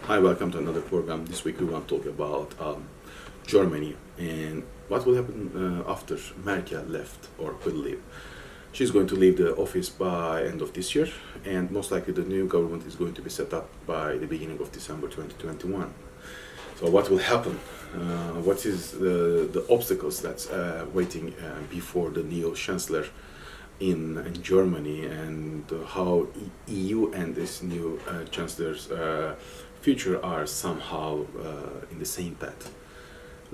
Hi, welcome to another program. This week we want to talk about Germany and what will happen after Merkel left or will leave. She's going to leave the office by end of this year, and most likely the new government is going to be set up by the beginning of December 2021. So what will happen? What is the obstacles that's waiting before the new chancellor in Germany, and how EU and this new chancellor's future are somehow in the same path.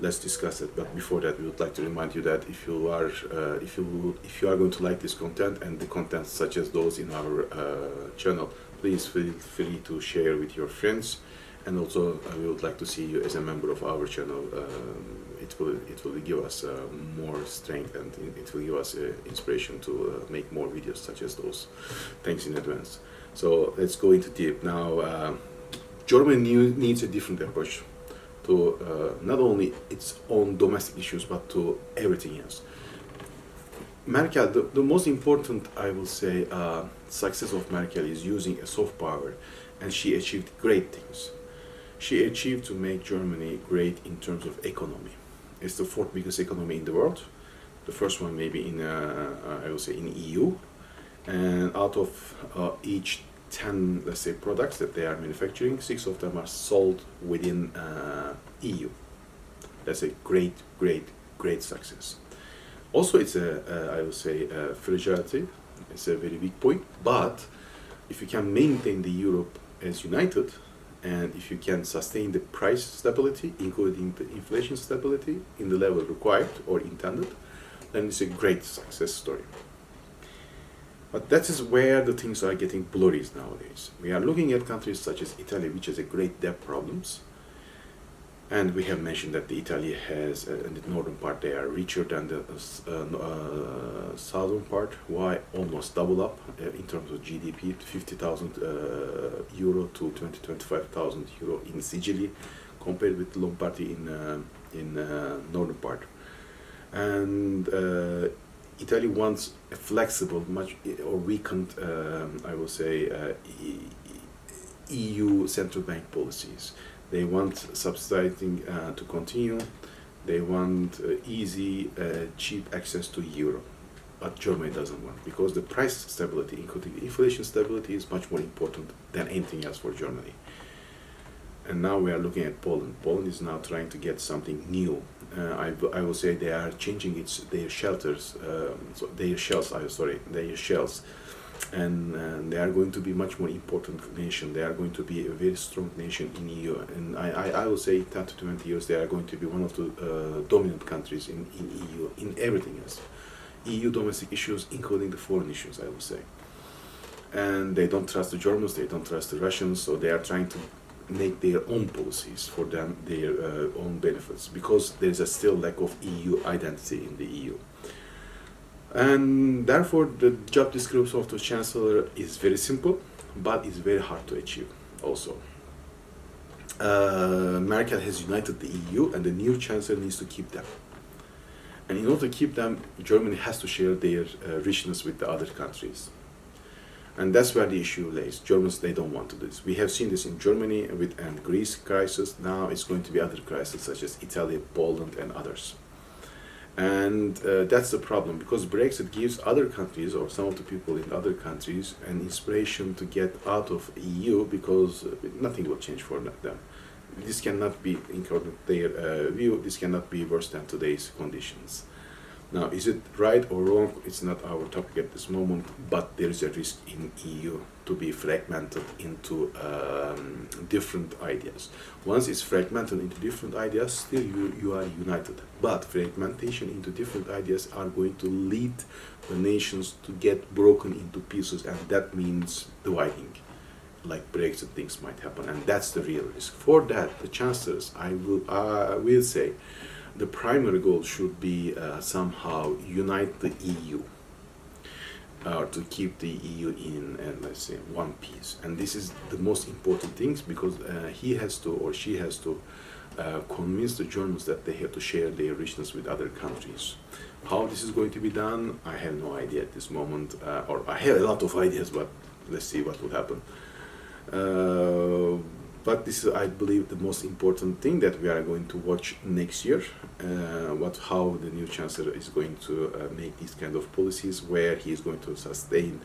Let's discuss it. But before that, we would like to remind you that if you are going to like this content and the content such as those in our channel, please feel free to share with your friends. And also, we would like to see you as a member of our channel. It will give us more strength, and it will give us inspiration to make more videos such as those. Thanks in advance. So let's go into deep now. Germany needs a different approach to not only its own domestic issues but to everything else. Merkel, the most important, I will say, success of Merkel is using a soft power, and she achieved great things. She achieved to make Germany great in terms of economy. It's the fourth biggest economy in the world. The first one maybe in, I will say, in EU. And out of each 10, let's say, products that they are manufacturing, 6 of them are sold within EU. That's a great success. Also, it's I will say, fragility. It's a very weak point. But if you can maintain the Europe as united, and if you can sustain the price stability, including the inflation stability in the level required or intended, then it's a great success story. But that is where the things are getting blurry nowadays. We are looking at countries such as Italy, which has a great debt problems. And we have mentioned that the Italy has, in the northern part, they are richer than the southern part. Why? Almost double up in terms of GDP, 50,000 euro to 25,000 euro in Sicily, compared with Lombardy in northern part. And Italy wants a flexible, much or weakened, I will say, EU central bank policies. They want subsidizing to continue. They want easy, cheap access to euro. But Germany doesn't want, because the price stability, including inflation stability, is much more important than anything else for Germany. And now we are looking at Poland. Poland is now trying to get something new. I will say they are changing their shells, and they are going to be much more important nation. They are going to be a very strong nation in EU, and I will say 10 to 20 years they are going to be one of the dominant countries in EU in everything else. EU domestic issues, including the foreign issues, I will say. And they don't trust the Germans, they don't trust the Russians, so they are trying to make their own policies for them, their own benefits, because there is a still lack of EU identity in the EU. And therefore, the job description of the chancellor is very simple, but it's very hard to achieve also. Merkel has united the EU, and the new chancellor needs to keep them. And in order to keep them, Germany has to share their richness with the other countries. And that's where the issue lays. Germans, they don't want to do this. We have seen this in Germany and Greece crisis. Now it's going to be other crises such as Italy, Poland, and others. And that's the problem, because Brexit gives other countries, or some of the people in other countries, an inspiration to get out of EU, because nothing will change for them. This cannot be, according to their view, this cannot be worse than today's conditions. Now, is it right or wrong? It's not our topic at this moment, but there is a risk in EU to be fragmented into different ideas. Once it's fragmented into different ideas, still you are united. But fragmentation into different ideas are going to lead the nations to get broken into pieces, and that means dividing, like Brexit things might happen, and that's the real risk. For that, the chancellors, I will say, the primary goal should be somehow unite the EU, to keep the EU in, let's say, one piece. And this is the most important thing, because he has to, or she has to, convince the Germans that they have to share their richness with other countries. How this is going to be done, I have no idea at this moment, or I have a lot of ideas, but let's see what will happen. But this is, I believe, the most important thing that we are going to watch next year. How the new chancellor is going to make these kind of policies, where he is going to sustain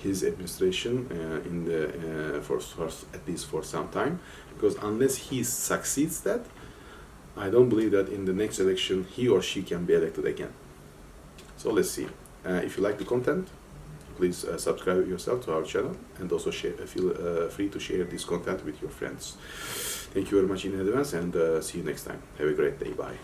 his administration in the for at least for some time. Because unless he succeeds that, I don't believe that in the next election he or she can be elected again. So let's see. If you like the content, please subscribe yourself to our channel, and also feel free to share this content with your friends. Thank you very much in advance, and see you next time. Have a great day. Bye.